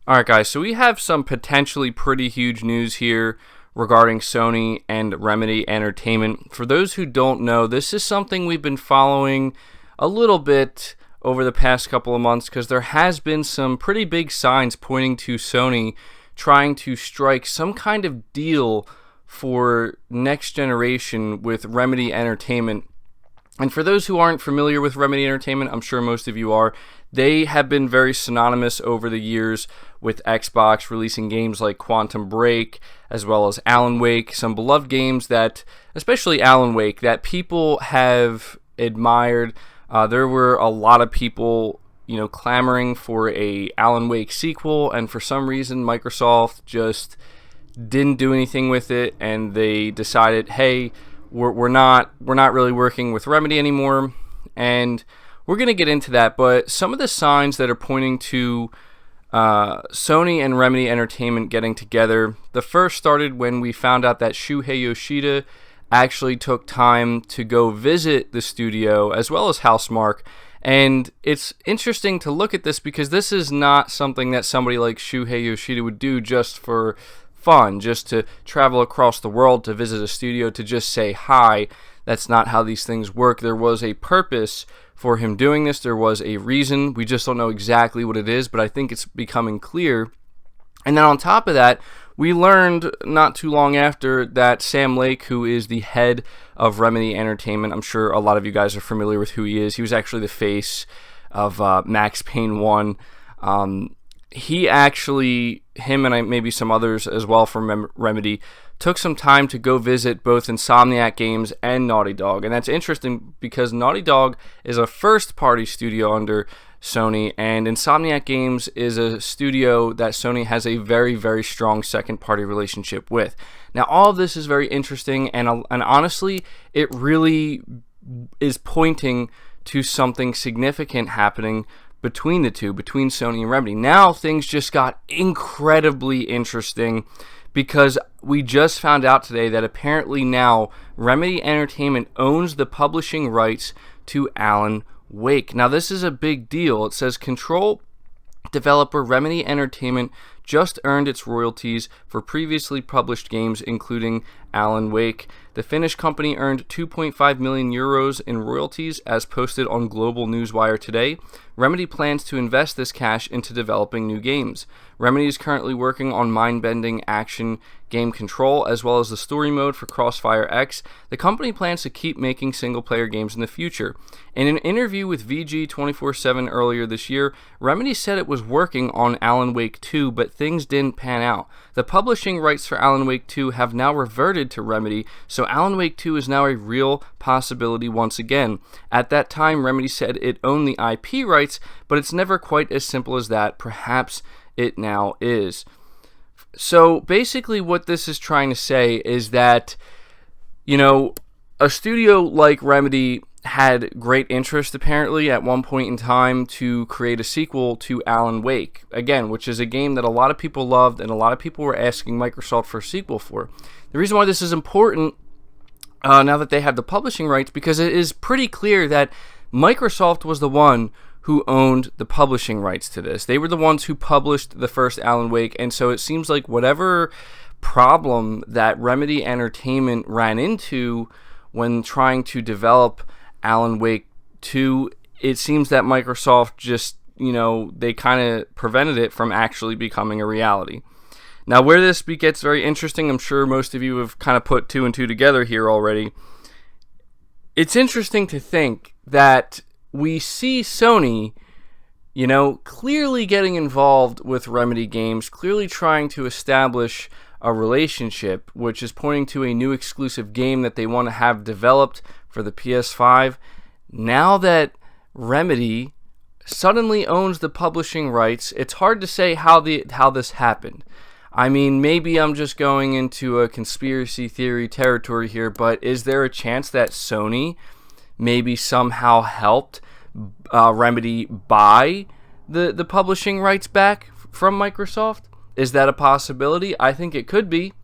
Alright guys, so we have some potentially pretty huge news here regarding Sony and Remedy Entertainment. For those who don't know, this is something we've been following a little bit over the past couple of months because there has been some pretty big signs pointing to Sony trying to strike some kind of deal for next generation with Remedy Entertainment. And for those who aren't familiar with Remedy Entertainment, I'm sure most of you are, they have been very synonymous over the years with Xbox, releasing games like Quantum Break, as well as Alan Wake, some beloved games that, especially Alan Wake, that people have admired. There were a lot of people, clamoring for a Alan Wake sequel, and for some reason, Microsoft just didn't do anything with it, and they decided, hey, we're not really working with Remedy anymore, and we're going to get into that. But some of the signs that are pointing to Sony and Remedy Entertainment getting together, the first started when we found out that Shuhei Yoshida actually took time to go visit the studio, as well as Housemarque. And it's interesting to look at this because this is not something that somebody like Shuhei Yoshida would do just for fun, just to travel across the world to visit a studio to just say hi. That's not how these things work. There was a purpose for him doing this. There was a reason. We just don't know exactly what it is, but I think it's becoming clear. And then on top of that, we learned not too long after that Sam Lake, who is the head of Remedy Entertainment, I'm sure a lot of you guys are familiar with who he is. He was actually the face of Max Payne 1. Him and maybe some others as well from Remedy, took some time to go visit both Insomniac Games and Naughty Dog. And that's interesting because Naughty Dog is a first-party studio under Sony, and Insomniac Games is a studio that Sony has a very, very strong second-party relationship with. Now, all of this is very interesting, and honestly, it really is pointing to something significant happening between the two, between Sony and Remedy. Now things just got incredibly interesting because we just found out today that apparently now Remedy Entertainment owns the publishing rights to Alan Wake. Now this is a big deal. It says Control developer Remedy Entertainment just earned its royalties for previously published games, including Alan Wake. The Finnish company earned 2.5 million euros in royalties, as posted on Global Newswire today. Remedy plans to invest this cash into developing new games. Remedy is currently working on mind-bending action game Control, as well as the story mode for Crossfire X. The company plans to keep making single-player games in the future. In an interview with VG247 earlier this year, Remedy said it was working on Alan Wake 2, but things didn't pan out. The publishing rights for Alan Wake 2 have now reverted to Remedy, so Alan Wake 2 is now a real possibility once again. At that time, Remedy said it owned the IP rights, but it's never quite as simple as that. Perhaps it now is. So basically what this is trying to say is that, a studio like Remedy had great interest apparently at one point in time to create a sequel to Alan Wake, again, which is a game that a lot of people loved and a lot of people were asking Microsoft for a sequel for. The reason why this is important now that they have the publishing rights, because it is pretty clear that Microsoft was the one who owned the publishing rights to this. They were the ones who published the first Alan Wake, and so it seems like whatever problem that Remedy Entertainment ran into when trying to develop Alan Wake 2, it seems that Microsoft just, they kind of prevented it from actually becoming a reality. Now, where this gets very interesting, I'm sure most of you have kind of put two and two together here already. It's interesting to think that we see Sony, clearly getting involved with Remedy games, clearly trying to establish a relationship, which is pointing to a new exclusive game that they want to have developed for the PS5. Now that Remedy suddenly owns the publishing rights, it's hard to say how this happened. I mean, maybe I'm just going into a conspiracy theory territory here, but is there a chance that Sony maybe somehow helped Remedy buy the publishing rights back from Microsoft? Is that a possibility? I think it could be.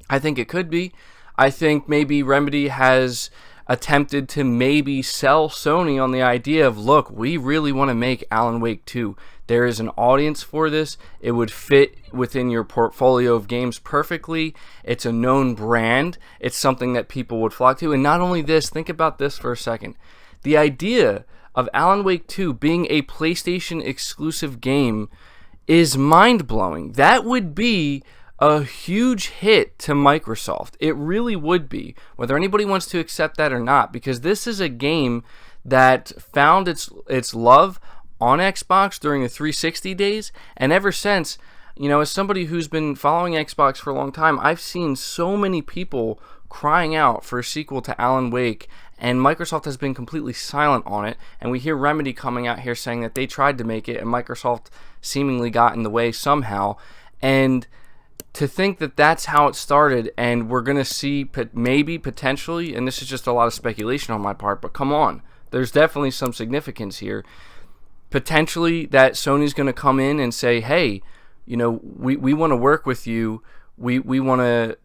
I think maybe Remedy has attempted to maybe sell Sony on the idea of, look, we really want to make Alan Wake 2. There is an audience for this. It would fit within your portfolio of games perfectly. It's a known brand. It's something that people would flock to. And not only this, think about this for a second. The idea of Alan Wake 2 being a PlayStation exclusive game is mind-blowing. That would be a huge hit to Microsoft. It really would be, whether anybody wants to accept that or not, because this is a game that found its love on Xbox during the 360 days, and ever since, as somebody who's been following Xbox for a long time, I've seen so many people crying out for a sequel to Alan Wake, and Microsoft has been completely silent on it, and we hear Remedy coming out here saying that they tried to make it, and Microsoft seemingly got in the way somehow, and to think that that's how it started, and we're going to see maybe, potentially, and this is just a lot of speculation on my part, but come on, there's definitely some significance here, potentially that Sony's going to come in and say, hey, we want to work with you. We want to,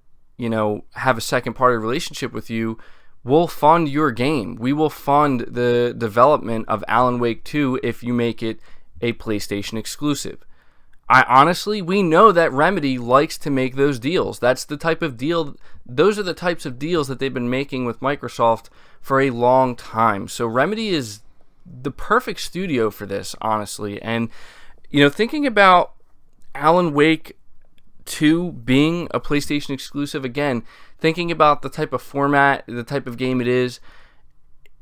have a second party relationship with you. We'll fund your game. We will fund the development of Alan Wake 2 if you make it a PlayStation exclusive. We know that Remedy likes to make those deals. That's the type of deal, those are the types of deals that they've been making with Microsoft for a long time. So Remedy is the perfect studio for this, honestly. And thinking about Alan Wake 2 being a PlayStation exclusive, again, thinking about the type of format, the type of game it is,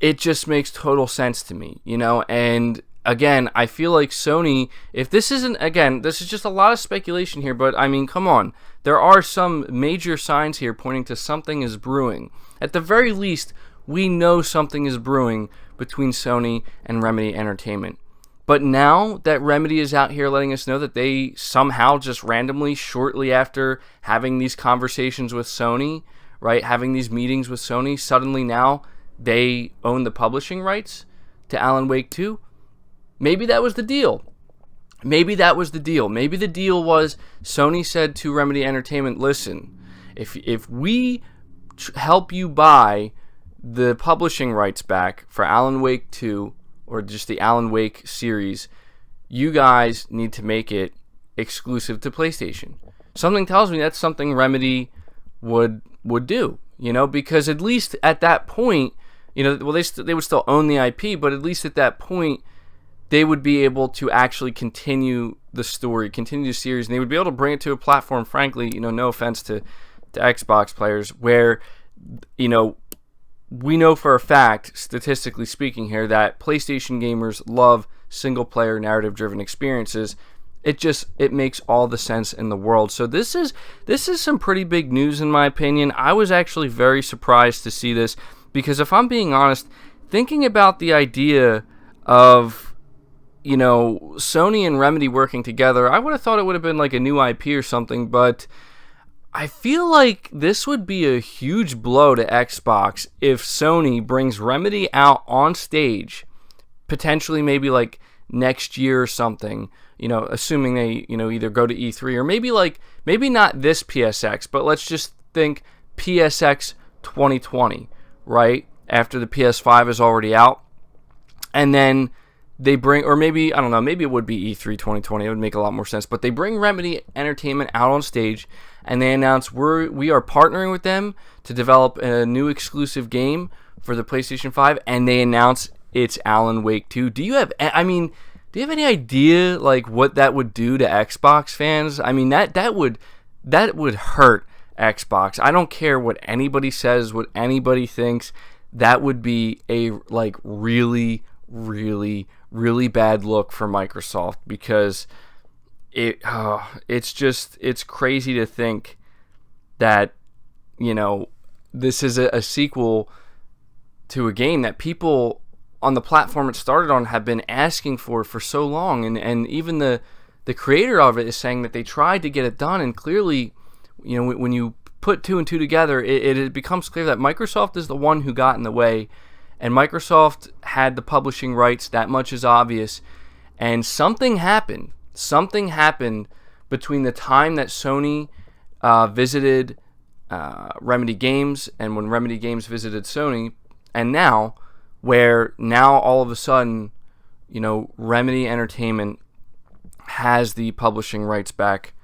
it just makes total sense to me, and again, I feel like Sony, if this isn't, again, this is just a lot of speculation here, but I mean, come on, there are some major signs here pointing to something is brewing. At the very least, we know something is brewing between Sony and Remedy Entertainment. But now that Remedy is out here letting us know that they somehow just randomly, shortly after having these conversations with Sony, right, having these meetings with Sony, suddenly now they own the publishing rights to Alan Wake 2, maybe that was the deal. Maybe that was the deal. Maybe the deal was Sony said to Remedy Entertainment, listen, if we help you buy the publishing rights back for Alan Wake 2, or just the Alan Wake series, you guys need to make it exclusive to PlayStation. Something tells me that's something Remedy would do, because at least at that point, they would still own the IP, but at least at that point, they would be able to actually continue the story, continue the series, and they would be able to bring it to a platform, frankly, no offense to Xbox players, where, we know for a fact, statistically speaking here, that PlayStation gamers love single-player narrative-driven experiences. It makes all the sense in the world. So this is some pretty big news in my opinion. I was actually very surprised to see this, because if I'm being honest, thinking about the idea of Sony and Remedy working together, I would have thought it would have been like a new IP or something, but I feel like this would be a huge blow to Xbox if Sony brings Remedy out on stage, potentially maybe like next year or something, assuming they, either go to E3 or maybe not this PSX, but let's just think PSX 2020, right? After the PS5 is already out. And then they bring, or maybe, I don't know, maybe it would be E3 2020. It would make a lot more sense. But they bring Remedy Entertainment out on stage, and they announce we are partnering with them to develop a new exclusive game for the PlayStation 5, and they announce it's Alan Wake 2. Do you have any idea like what that would do to Xbox fans? I mean, that would hurt Xbox. I don't care what anybody says, what anybody thinks. That would be a really, really, really bad look for Microsoft, because it's crazy to think that this is a sequel to a game that people on the platform it started on have been asking for so long, and even the creator of it is saying that they tried to get it done, and clearly, when you put two and two together, it becomes clear that Microsoft is the one who got in the way, and Microsoft had the publishing rights. That much is obvious, and something happened between the time that Sony visited Remedy Games and when Remedy Games visited Sony, and now, where now all of a sudden, Remedy Entertainment has the publishing rights back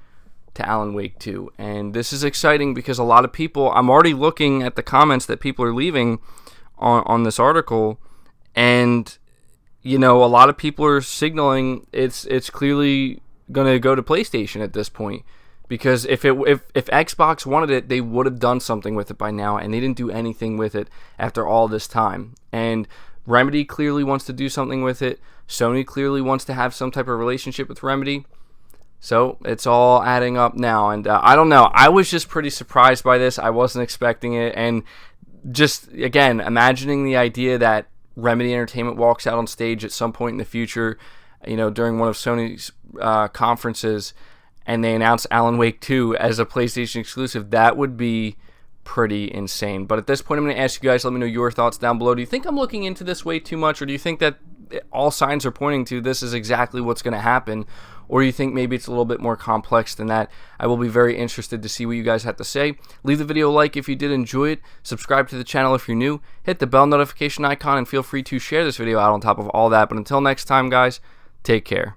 to Alan Wake 2. And this is exciting because a lot of people, I'm already looking at the comments that people are leaving on this article, and a lot of people are signaling it's clearly going to go to PlayStation at this point, because if Xbox wanted it, they would have done something with it by now, and they didn't do anything with it after all this time. And Remedy clearly wants to do something with it. Sony clearly wants to have some type of relationship with Remedy. So it's all adding up now, and I don't know. I was just pretty surprised by this. I wasn't expecting it, and just, again, imagining the idea that Remedy Entertainment walks out on stage at some point in the future, during one of Sony's conferences, and they announce Alan Wake 2 as a PlayStation exclusive, that would be pretty insane. But at this point, I'm going to ask you guys, let me know your thoughts down below. Do you think I'm looking into this way too much, or do you think that all signs are pointing to this is exactly what's going to happen? Or do you think maybe it's a little bit more complex than that? I will be very interested to see what you guys have to say. Leave the video a like if you did enjoy it. Subscribe to the channel if you're new. Hit the bell notification icon, and feel free to share this video out on top of all that. But until next time, guys, take care.